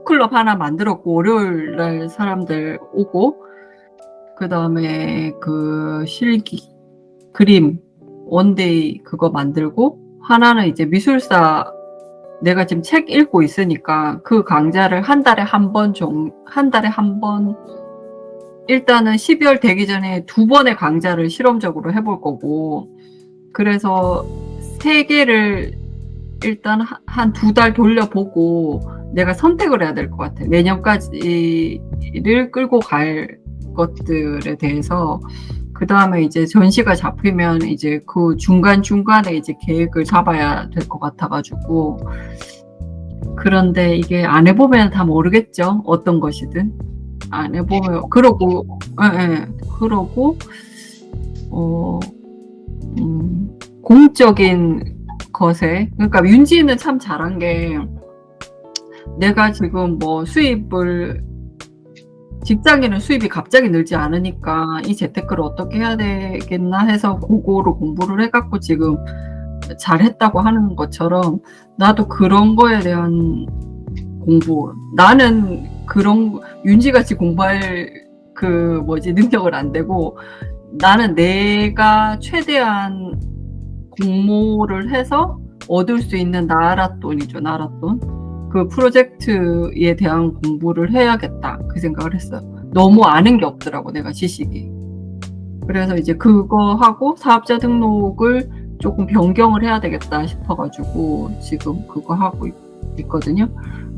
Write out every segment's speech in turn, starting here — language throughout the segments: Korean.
북클럽 하나 만들었고 월요일 날 사람들 오고 그다음에 그 실기 그림 원데이 그거 만들고 하나는 이제 미술사 내가 지금 책 읽고 있으니까 그 강좌를 한 달에 한 번 일단은 12월 되기 전에 2번의 강좌를 실험적으로 해볼 거고 그래서 3개를 일단 한 2달 돌려보고 내가 선택을 해야 될 것 같아. 내년까지를 끌고 갈 것들에 대해서 그 다음에 이제 전시가 잡히면 이제 그 중간중간에 이제 계획을 잡아야 될 것 같아가지고 그런데 이게 안 해보면 다 모르겠죠. 어떤 것이든 안 해보면 그러고 그러고 공적인 것에 그러니까 윤지는 참 잘한 게 내가 지금 뭐 직장인은 수입이 갑자기 늘지 않으니까 이 재테크를 어떻게 해야 되겠나 해서 그거를 공부를 해갖고 지금 잘했다고 하는 것처럼 나도 그런 거에 대한 공부 나는 그런 윤지같이 공부할 능력을 안 되고 나는 내가 최대한 공모를 해서 얻을 수 있는 나랏돈이죠. 나랏돈. 그 프로젝트에 대한 공부를 해야겠다. 그 생각을 했어요. 너무 아는 게 없더라고, 내가 지식이. 그래서 이제 그거 하고 사업자 등록을 조금 변경을 해야 되겠다 싶어가지고 지금 그거 하고 있거든요.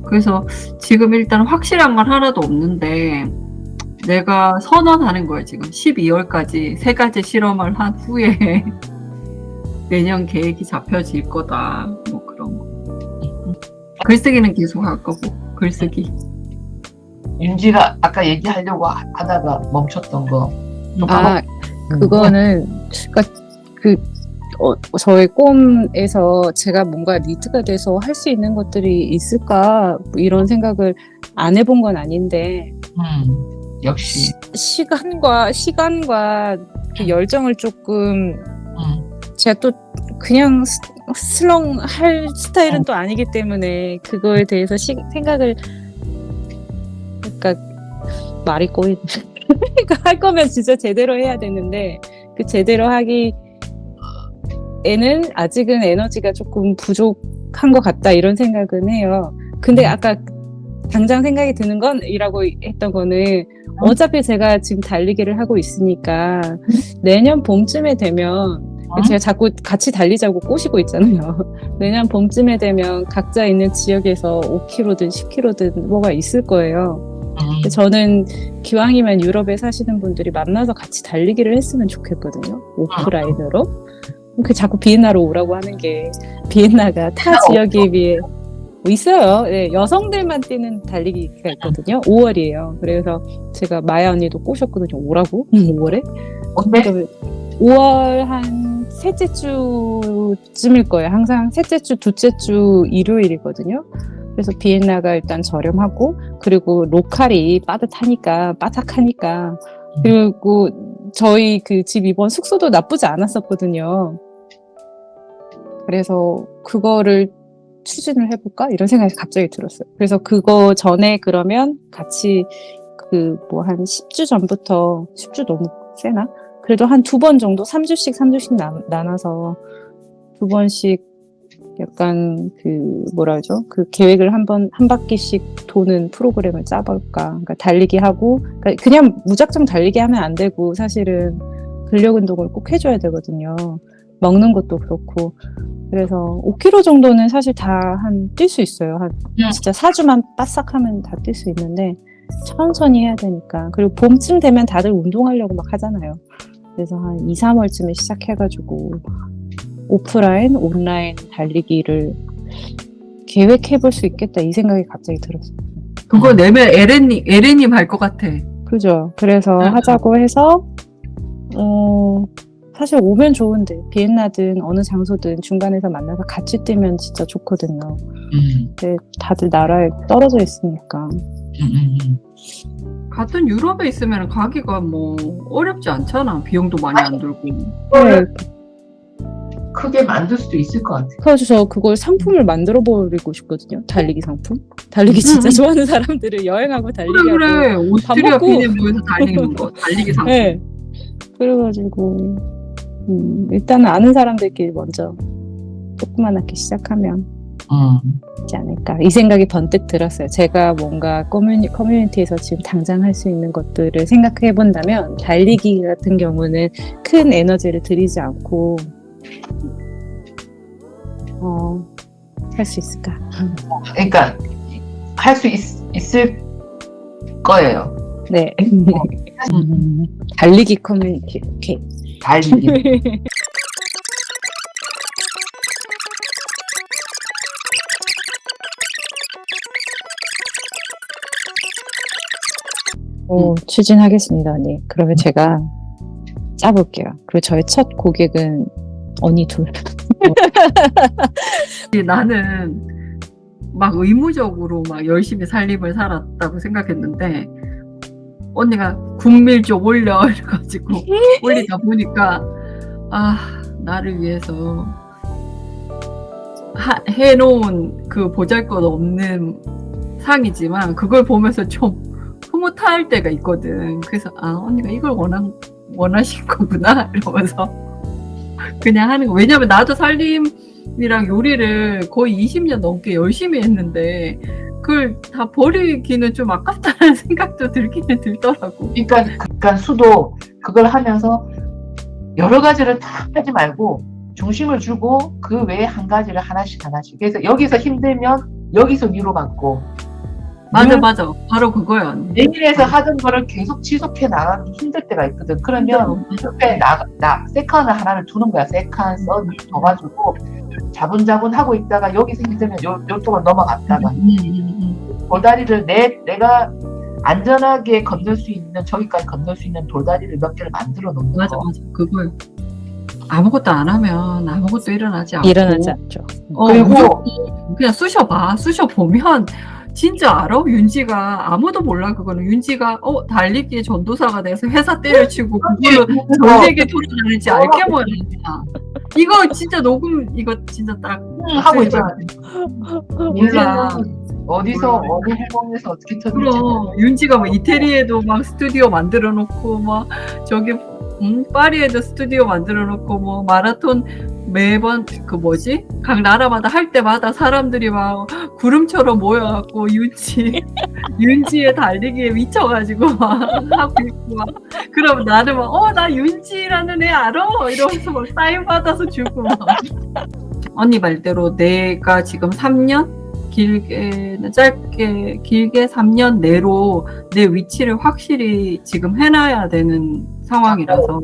그래서 지금 일단 확실한 건 하나도 없는데 내가 선언하는 거예요. 지금 12월까지 3가지 실험을 한 후에 내년 계획이 잡혀질 거다. 뭐 그런 거. 글쓰기는 계속 할 거고. 글쓰기. 윤지가 아까 얘기하려고 하다가 멈췄던 거. 그거는 저의 꿈에서 제가 뭔가 니트가 돼서 할 수 있는 것들이 있을까 이런 생각을 안 해본 건 아닌데 역시 시간과 그 열정을 조금 제가 또 그냥 슬렁 할 스타일은 또 아니기 때문에 그거에 대해서 생각을 그러니까 말이 꼬이네. 그러니까 할 거면 진짜 제대로 해야 되는데 그 제대로 하기에는 아직은 에너지가 조금 부족한 것 같다 이런 생각은 해요. 근데 아까 당장 생각이 드는 건이라고 했던 거는 어차피 제가 지금 달리기를 하고 있으니까 내년 봄쯤에 되면 제가 자꾸 같이 달리자고 꼬시고 있잖아요. 내년 봄쯤에 되면 각자 있는 지역에서 5km든 10km든 뭐가 있을 거예요. 저는 기왕이면 유럽에 사시는 분들이 만나서 같이 달리기를 했으면 좋겠거든요. 오프라인으로. 그 자꾸 비엔나로 오라고 하는 게 비엔나가 타 지역에 비해 있어요. 네, 여성들만 뛰는 달리기가 있거든요. 5월이에요. 그래서 제가 마야 언니도 꼬셨거든요. 오라고? 5월에? 언제? 5월 한 셋째 주쯤일 거예요. 항상 셋째 주, 둘째 주 일요일이거든요. 그래서 비엔나가 일단 저렴하고 그리고 로컬이 바삭하니까 그리고 저희 그 집 이번 숙소도 나쁘지 않았었거든요. 그래서 그거를 추진을 해볼까? 이런 생각이 갑자기 들었어요. 그래서 그거 전에 그러면 같이 한 10주 전부터 10주 너무 세나? 그래도 한 2번 정도 3주씩 나눠서 2번씩 약간 그 계획을 한 바퀴씩 도는 프로그램을 짜볼까. 그러니까 달리기 하고, 그러니까 그냥 무작정 달리기 하면 안 되고, 사실은 근력 운동을 꼭 해줘야 되거든요. 먹는 것도 그렇고. 그래서 5km 정도는 사실 다 뛸 수 있어요. 진짜 4주만 바싹하면 다 뛸 수 있는데, 천천히 해야 되니까. 그리고 봄쯤 되면 다들 운동하려고 막 하잖아요. 그래서 한 2, 3월쯤에 시작해가지고, 오프라인, 온라인 달리기를 계획해볼 수 있겠다 이 생각이 갑자기 들었어요. 그거 내면 에렌님 할 것 같아. 그죠. 그래서 하자고 해서 사실 오면 좋은데 비엔나든 어느 장소든 중간에서 만나서 같이 뛰면 진짜 좋거든요. 근데 다들 나라에 떨어져 있으니까. 같은 유럽에 있으면 가기가 뭐 어렵지 않잖아. 비용도 많이 안 들고. 네. 크게 만들 수도 있을 것 같아. 그래서 저 그걸 상품을 만들어 버리고 싶거든요. 달리기 상품. 달리기 진짜 좋아하는 사람들을 여행하고 달리기 그래 하고 오스트리아 먹고. 비닐보에서 달리는 거 달리기 상품. 네. 그래가지고 일단은 아는 사람들끼리 먼저 조그만하게 시작하면 되지 않을까 이 생각이 번뜩 들었어요. 제가 뭔가 커뮤니티에서 지금 당장 할 수 있는 것들을 생각해 본다면 달리기 같은 경우는 큰 에너지를 들이지 않고 할 수 있을까? 그러니까 할 수 있을 거예요. 네. 달리기 커뮤니티. 오케이. 달리기. 추진하겠습니다, 언니. 그러면 제가 짜볼게요. 그리고 저의 첫 고객은 언니 둘. 나는 막 의무적으로 막 열심히 살림을 살았다고 생각했는데 언니가 국밀 좀 올려 이래가지고 올리다 보니까 나를 위해서 해놓은 그 보잘것없는 상이지만 그걸 보면서 좀 흐뭇할 때가 있거든. 그래서 언니가 이걸 원하신 거구나 이러면서 그냥 하는 거. 왜냐면 나도 살림이랑 요리를 거의 20년 넘게 열심히 했는데 그걸 다 버리기는 좀 아깝다는 생각도 들기는 들더라고. 그러니까 수도 그걸 하면서 여러 가지를 다 하지 말고 중심을 주고 그 외에 한 가지를 하나씩. 그래서 여기서 힘들면 여기서 위로받고. 맞아. 바로 그거야. 내일에서 하던 거를 계속 지속해 나가기 힘들 때가 있거든. 그러면 옆에 세컨을 하나를 두는 거야. 세컨, 썬을 둬가지고 자분자분 하고 있다가 여기서 힘들면 요쪽을 넘어갔다가 돌다리를 내가 안전하게 건널 수 있는 저기까지 건널 수 있는 돌다리를 몇 개를 만들어 놓는 거. 맞아. 그걸 아무것도 안 하면 아무것도 일어나지 않고. 일어나지 않죠. 그리고 그냥 쑤셔보면 진짜 알아? 윤지가 아무도 몰라. 그거는 윤지가 달리기의 전도사가 돼서 회사 때려치고 그걸로 전 세계 돌아다닐지 알게 뭐야. 이거 진짜 이거 진짜 딱 하고 있잖아. 몰라. 어디서 어느 해공에서 어떻게 터질지. 그럼 윤지가 뭐 이태리에도 막 스튜디오 만들어 놓고 막 저기 파리에도 스튜디오 만들어 놓고 뭐 마라톤 매번 각 나라마다 할 때마다 사람들이 막 구름처럼 모여갖고 윤지의 달리기에 미쳐가지고 막 하고 있고 막 그럼 나는 막 나 윤지라는 애 알아? 이러면서 막 사인 받아서 주고 막. 언니 말대로 내가 지금 3년? 길게 3년 내로 내 위치를 확실히 지금 해놔야 되는 상황이라서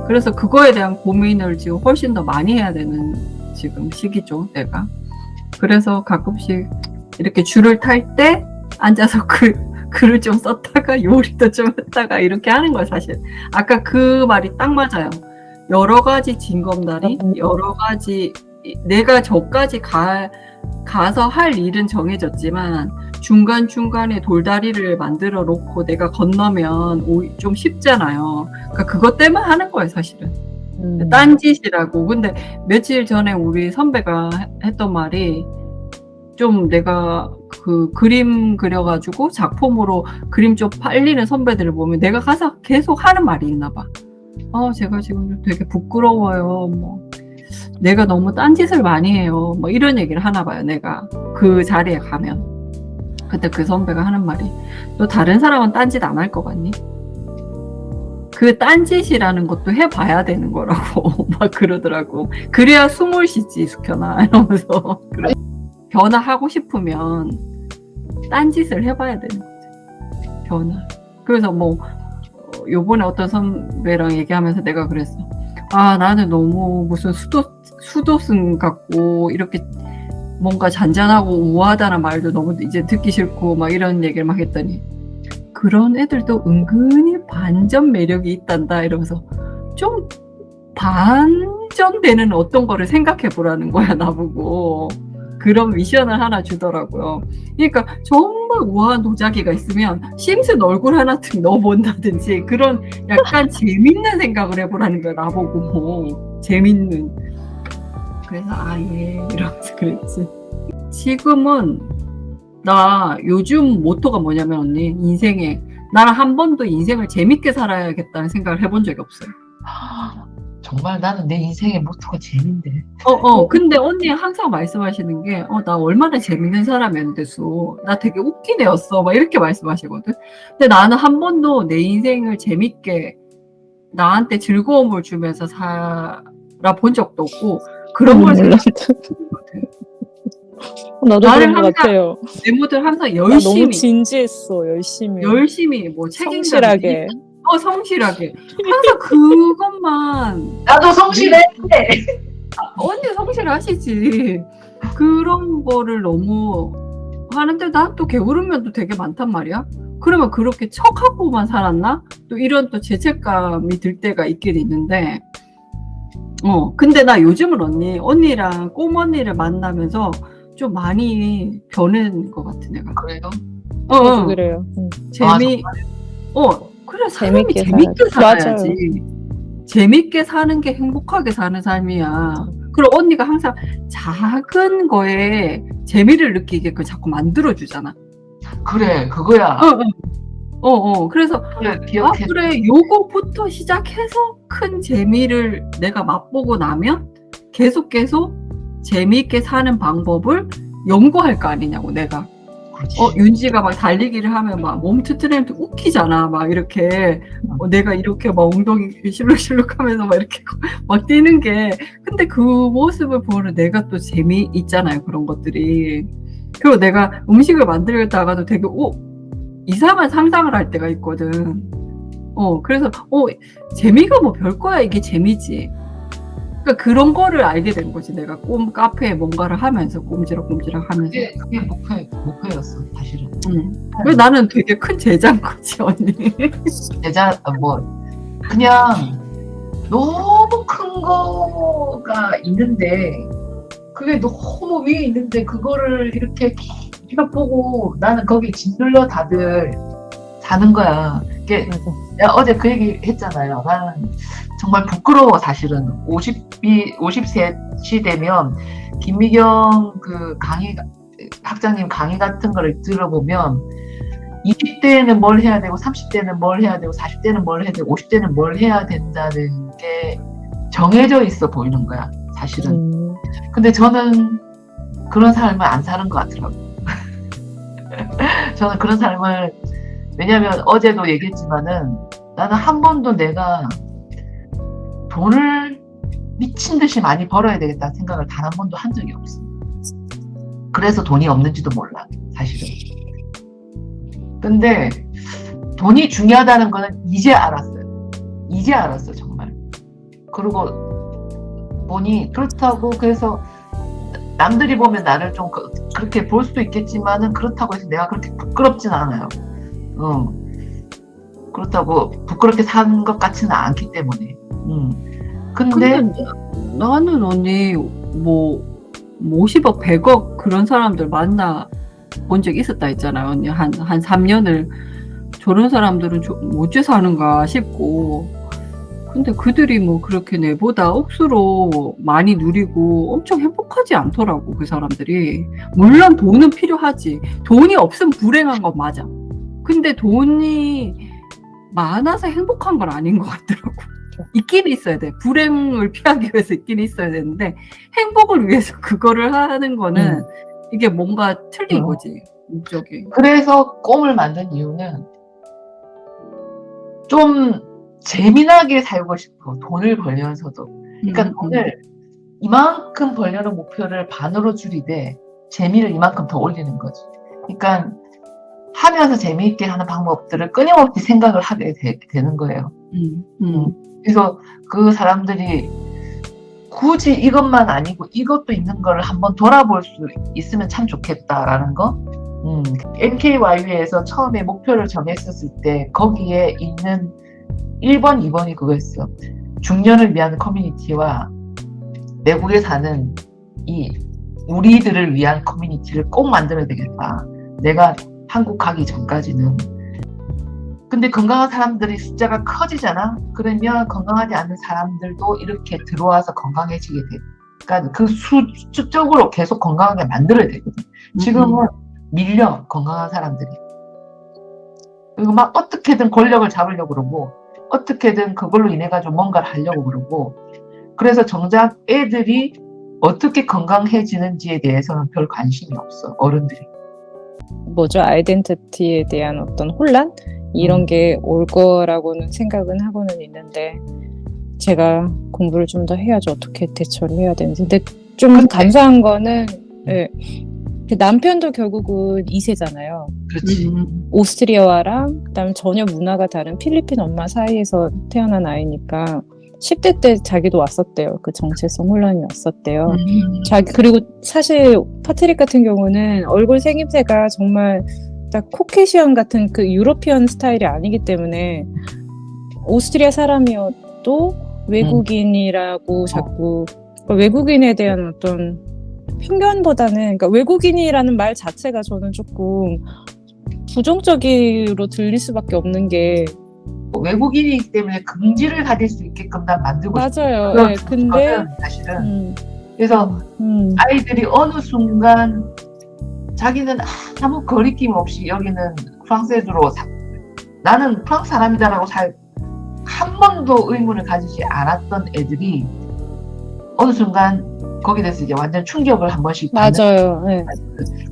그래서 그거에 대한 고민을 지금 훨씬 더 많이 해야 되는 지금 시기죠, 내가. 그래서 가끔씩 이렇게 줄을 탈 때 앉아서 글을 좀 썼다가 요리도 좀 했다가 이렇게 하는 거야, 사실. 아까 그 말이 딱 맞아요. 여러 가지 징검다리, 여러 가지 내가 저까지 가서 할 일은 정해졌지만 중간중간에 돌다리를 만들어 놓고 내가 건너면 좀 쉽잖아요. 그러니까 그것 때문에 하는 거예요, 사실은. 딴짓이라고. 근데 며칠 전에 우리 선배가 했던 말이 좀 내가 그 그림 그려가지고 작품으로 그림 좀 팔리는 선배들을 보면 내가 가서 계속 하는 말이 있나 봐. 제가 지금 되게 부끄러워요. 뭐 내가 너무 딴짓을 많이 해요. 뭐 이런 얘기를 하나 봐요, 내가. 그 자리에 가면. 그때 그 선배가 하는 말이 너 다른 사람은 딴짓 안 할 것 같니? 그 딴짓이라는 것도 해봐야 되는 거라고 막 그러더라고. 그래야 숨을 쉬지, 숙현아. 이러면서. 변화하고 싶으면 딴짓을 해봐야 되는 거지. 변화. 그래서 뭐 요번에 어떤 선배랑 얘기하면서 내가 그랬어. 나는 너무 무슨 수도승 같고 이렇게 뭔가 잔잔하고 우아하다는 말도 너무 이제 듣기 싫고 막 이런 얘기를 막 했더니 그런 애들도 은근히 반전 매력이 있단다 이러면서 좀 반전되는 어떤 거를 생각해 보라는 거야, 나보고. 그런 미션을 하나 주더라고요. 그러니까 정말 우아한 도자기가 있으면 심슨 얼굴 하나 씩 넣어본다든지 그런 약간 재밌는 생각을 해보라는 거야, 나보고. 뭐 재밌는. 그래서 예 이러면서 그랬지. 지금은 나 요즘 모토가 뭐냐면 언니, 인생에 나는 한 번도 인생을 재밌게 살아야겠다는 생각을 해본 적이 없어요. 정말 나는 내 인생의 모토가 재미인데. 근데 언니 항상 말씀하시는 게, 나 얼마나 재밌는 사람이었는데서, 나 되게 웃긴 애였어. 막 이렇게 말씀하시거든. 근데 나는 한 번도 내 인생을 재밌게, 나한테 즐거움을 주면서 살아본 적도 없고, 그런 걸 생각했거든. 나도 나를 그런 것 항상, 같아요. 내모들 항상 나 너무 열심히, 진지했어. 열심히. 뭐 책임감 성실하게. 성실하게. 항상 그것만. 나도 성실해. 언니 성실하시지. 그런 거를 너무 하는데 난 또 게으르면 되게 많단 말이야. 그러면 그렇게 척하고만 살았나? 또 이런 또 죄책감이 들 때가 있긴 있는데, 근데 나 요즘은 언니랑 꼬언니를 만나면서 좀 많이 변한 것 같아, 내가. 그래요? 저도 그래요. 그래, 사람이 재밌게 살아야지. 재밌게 사는 게 행복하게 사는 삶이야. 그리고 언니가 항상 작은 거에 재미를 느끼게끔 자꾸 만들어주잖아. 그래, 그거야. 그래서 그래, 기억해. 그래, 요거부터 시작해서 큰 재미를 내가 맛보고 나면 계속 재미있게 사는 방법을 연구할 거 아니냐고, 내가. 윤지가 막 달리기를 하면 막 몸 튼튼해도 웃기잖아. 막 이렇게 내가 이렇게 막 엉덩이 실룩실룩 하면서 막 이렇게 막 뛰는 게. 근데 그 모습을 보는 내가 또 재미있잖아요, 그런 것들이. 그리고 내가 음식을 만들다가도 되게 이상한 상상을 할 때가 있거든. 그래서 재미가 뭐 별거야, 이게 재미지. 그러니까 그런 거를 알게 된 거지. 내가 카페에 뭔가를 하면서 꼼지락꼼지락 하면서. 그게 목표였어, 사실은. 왜 나는 되게 큰 제자인 거지, 언니. 그냥 너무 큰 거가 있는데, 그게 너무 위에 있는데, 그거를 이렇게 계속 보고 나는 거기 짓눌려 다들 사는 거야. 내가 어제 그 얘기 했잖아요. 나는 정말 부끄러워, 사실은. 50세 되면 김미경 그 학장님 강의 같은 거를 들어보면 20대에는 뭘 해야 되고 30대는 뭘 해야 되고 40대는 뭘 해야 되고 50대는 뭘 해야 된다는 게 정해져 있어 보이는 거야, 사실은. 근데 저는 그런 삶을 안 사는 것 같더라고. 저는 그런 삶을, 왜냐면 어제도 얘기했지만은 나는 한 번도 내가 돈을 미친 듯이 많이 벌어야 되겠다는 생각을 단 한 번도 한 적이 없어. 그래서 돈이 없는지도 몰라, 사실은. 근데 돈이 중요하다는 거는 이제 알았어요. 이제 알았어, 정말. 그리고 보니 그렇다고, 그래서 남들이 보면 나를 좀 그렇게 볼 수도 있겠지만은 그렇다고 해서 내가 그렇게 부끄럽진 않아요. 그렇다고 부끄럽게 사는 것 같지는 않기 때문에. 근데 나는 언니 뭐 50억, 100억 그런 사람들 만나 본 적 있었다 했잖아요, 언니. 한 3년을 저런 사람들은 어째 사는가 싶고. 근데 그들이 뭐 그렇게 내보다 억수로 많이 누리고 엄청 행복하지 않더라고, 그 사람들이. 물론 돈은 필요하지. 돈이 없으면 불행한 건 맞아. 근데 돈이 많아서 행복한 건 아닌 것 같더라고. 있긴 있어야 돼. 불행을 피하기 위해서 있긴 있어야 되는데, 행복을 위해서 그거를 하는 거는 이게 뭔가 틀린 거지, 목적이. 그래서 꿈을 만든 이유는 좀 재미나게 살고 싶어. 돈을 벌면서도. 그러니까 돈을 이만큼 벌려는 목표를 반으로 줄이되 재미를 이만큼 더 올리는 거지. 그러니까 하면서 재미있게 하는 방법들을 끊임없이 생각을 하게 되는 거예요. 그래서 그 사람들이 굳이 이것만 아니고 이것도 있는 걸 한번 돌아볼 수 있으면 참 좋겠다라는 거. MKY에서 처음에 목표를 정했었을 때 거기에 있는 1번, 2번이 그거였어. 중년을 위한 커뮤니티와 외국에 사는 이 우리들을 위한 커뮤니티를 꼭 만들어야 되겠다. 내가 한국 가기 전까지는. 근데 건강한 사람들이 숫자가 커지잖아. 그러면 건강하지 않은 사람들도 이렇게 들어와서 건강해지게 돼. 그러니까 그 수적으로 계속 건강하게 만들어야 되거든. 지금은 밀려, 건강한 사람들이. 그리고 막 어떻게든 권력을 잡으려고 그러고 어떻게든 그걸로 인해 가지고 뭔가를 하려고 그러고, 그래서 정작 애들이 어떻게 건강해지는지에 대해서는 별 관심이 없어, 어른들이. 뭐죠? 아이덴티티에 대한 어떤 혼란? 이런 게 올 거라고는 생각은 하고는 있는데, 제가 공부를 좀 더 해야지 어떻게 대처를 해야 되는지. 근데 좀 근데- 감사한 거는, 예, 그 남편도 결국은 2세잖아요. 그렇지. 오스트리아와랑 그다음에 전혀 문화가 다른 필리핀 엄마 사이에서 태어난 아이니까 10대 때 자기도 왔었대요. 그 정체성 혼란이 왔었대요. 그리고 사실 파트릭 같은 경우는 얼굴 생김새가 정말 딱 코케시언 같은 그 유러피언 스타일이 아니기 때문에 오스트리아 사람이어도 외국인이라고 자꾸 외국인에 대한 어떤 편견보다는, 그러니까 외국인이라는 말 자체가 저는 조금 부정적으로 들릴 수밖에 없는 게, 외국인이기 때문에 긍지를 가질 수 있게끔 난 만들고 싶어. 맞아요. 그런 예, 근데 거는 사실은. 음, 그래서 음, 아이들이 어느 순간 자기는 아무 거리낌 없이 여기는 프랑스에 들어와 나는 프랑스 사람이다라고 한 번도 의문을 가지지 않았던 애들이 어느 순간 거기에 대해서 이제 완전 충격을 한 번씩 받는. 맞아요. 예.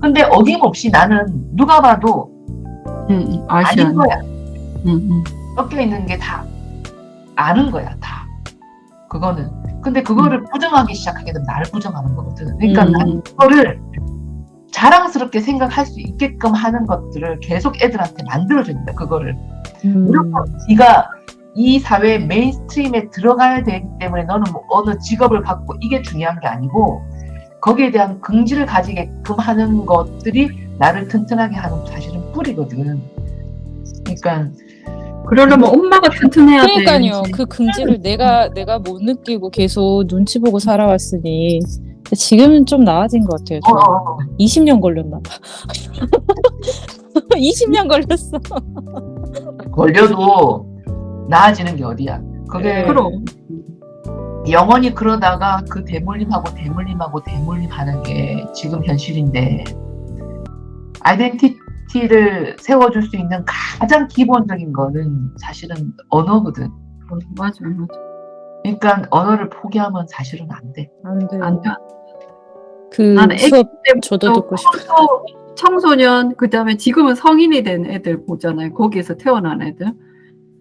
근데 어김없이 나는 누가 봐도 아닌 거야. 섞여 있는 게 다 아는 거야, 다. 그거는. 근데 그거를 부정하기 시작하게 되면 나를 부정하는 거거든. 그러니까 나는 그거를 자랑스럽게 생각할 수 있게끔 하는 것들을 계속 애들한테 만들어줍니다. 그거를. 무조건 네가 이 사회 메인스트림에 들어가야 되기 때문에 너는 뭐 어느 직업을 갖고 이게 중요한 게 아니고, 거기에 대한 긍지를 가지게끔 하는 것들이 나를 튼튼하게 하는 사실은 뿌리거든. 그러니까 그러려면 엄마가 튼튼해야 돼. 그러니까요. 그 긍지를 내가 못 느끼고 계속 눈치 보고 살아왔으니 지금은 좀 나아진 것 같아요. 저는. 20년 걸렸나 봐. 20년 걸렸어. 걸려도 나아지는 게 어디야. 그게 그럼. 영원히 그러다가 그 대물림하고 하는 게 지금 현실인데, 아이덴티티를 세워줄 수 있는 가장 기본적인 거는 사실은 언어거든. 맞아. 그러니까 언어를 포기하면 사실은 안 돼. 안 돼. 안 돼. 그 나는 애기 수업 때부터 저도 듣고 싶어요. 청소년, 그 다음에 지금은 성인이 된 애들 보잖아요. 거기에서 태어난 애들.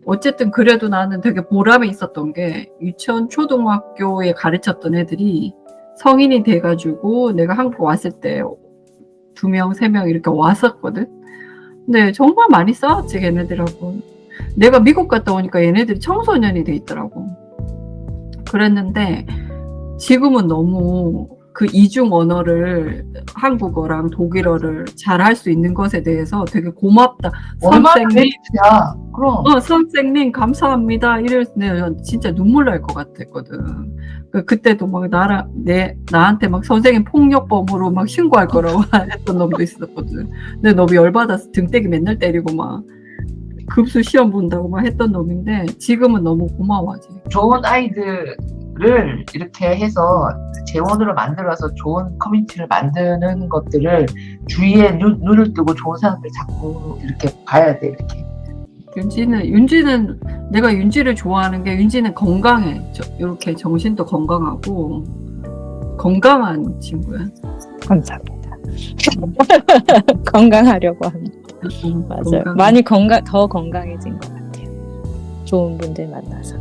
어쨌든 그래도 나는 되게 보람이 있었던 게, 유치원 초등학교에 가르쳤던 애들이 성인이 돼가지고 내가 한국 왔을 때 2명, 3명 이렇게 왔었거든. 근데 정말 많이 싸웠지, 걔네들하고. 내가 미국 갔다 오니까 얘네들이 청소년이 돼 있더라고. 그랬는데 지금은 너무 그 이중 언어를, 한국어랑 독일어를 잘할 수 있는 것에 대해서 되게 고맙다. 얼마나 선생님, 메리트야. 그럼. 선생님 감사합니다. 이래서 내가 진짜 눈물 날 것 같았거든. 그때도 막 나한테 막 선생님 폭력범으로 막 신고할 거라고 했던 놈도 있었거든. 근데 너무 열받아서 등대기 맨날 때리고 막 급수 시험 본다고 막 했던 놈인데, 지금은 너무 고마워하지. 좋은 아이들을 이렇게 해서 재원으로 만들어서 좋은 커뮤니티를 만드는 것들을 주위에 눈을 뜨고 좋은 사람들 자꾸 이렇게 봐야 돼. 이렇게. 윤지는 내가 윤지를 좋아하는 게, 윤지는 건강해. 이렇게 정신도 건강하고 건강한 친구야. 감사합니다. 건강하려고 합니다. 맞아요. 건강. 많이 더 건강해진 것 같아요. 좋은 분들 만나서.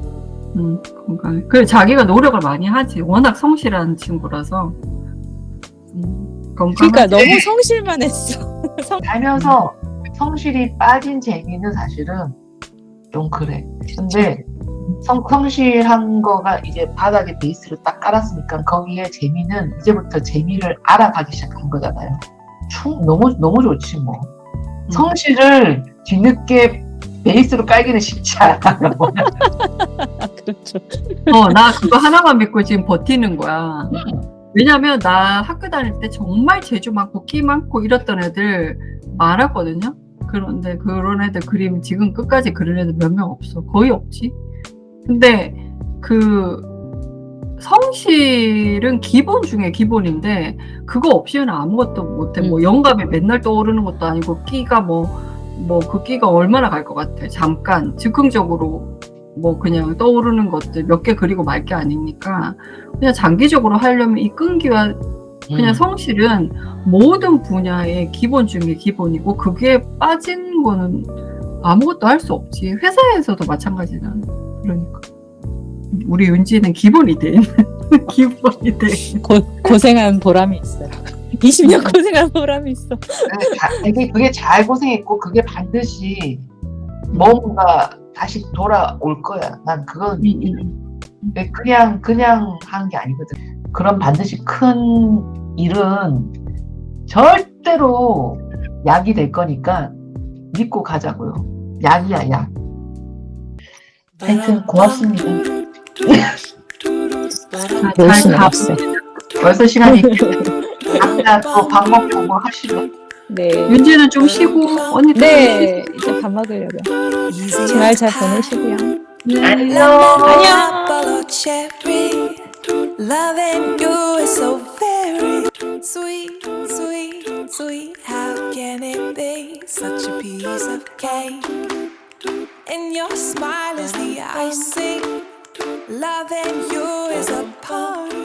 건강해. 그래, 자기가 노력을 많이 하지. 워낙 성실한 친구라서. 건강하지. 그러니까 너무 성실만 했어. 살면서 성실이 빠진 재미는 사실은 좀 그래. 근데 성실한 거가 이제 바닥에 베이스를 딱 깔았으니까 거기에 재미는 이제부터 재미를 알아가기 시작한 거잖아요. 너무 좋지 뭐. 성실을 뒤늦게 베이스로 깔기는 쉽지 않아. 그렇죠. 나 그거 하나만 믿고 지금 버티는 거야. 왜냐면 나 학교 다닐 때 정말 재주 많고 끼 많고 이랬던 애들 많았거든요. 그런데 그런 애들 그림 지금 끝까지 그린 애들 몇 명 없어. 거의 없지. 근데 그 성실은 기본 중에 기본인데 그거 없이는 아무것도 못해. 뭐 영감이 맨날 떠오르는 것도 아니고 끼가 그 끼가 얼마나 갈 것 같아. 잠깐 즉흥적으로 뭐 그냥 떠오르는 것들 몇 개 그리고 말 게 아니니까 그냥 장기적으로 하려면 이 끈기와 그냥 성실은 모든 분야의 기본 중에 기본이고 그게 빠진 거는 아무것도 할 수 없지. 회사에서도 마찬가지잖아. 그러니까 우리 윤지는 기본이 돼. 기본이 돼. 고생한 보람이 있어요. 20년 고생한 보람이 있어. 되게 그게 잘 고생했고 그게 반드시 뭔가 다시 돌아올 거야. 난 그건 그냥 한 게 아니거든. 그런 반드시 큰 일은 절대로 약이 될 거니까 믿고 가자고요. 약이야, 약. 하여튼 고맙습니다. 멋있네, 잘 멋있어. 벌써 시간이 각자 또 밥 먹고 뭐 하시고. 네. 윤지는 좀 쉬고 언니도 네, 이제 밥 먹으려고요. 주말 잘 보내시고요. 안녕. 안녕. Loving you is so very sweet, sweet, sweet. How can it be such a piece of cake? And your smile is the icing. Loving you is a party.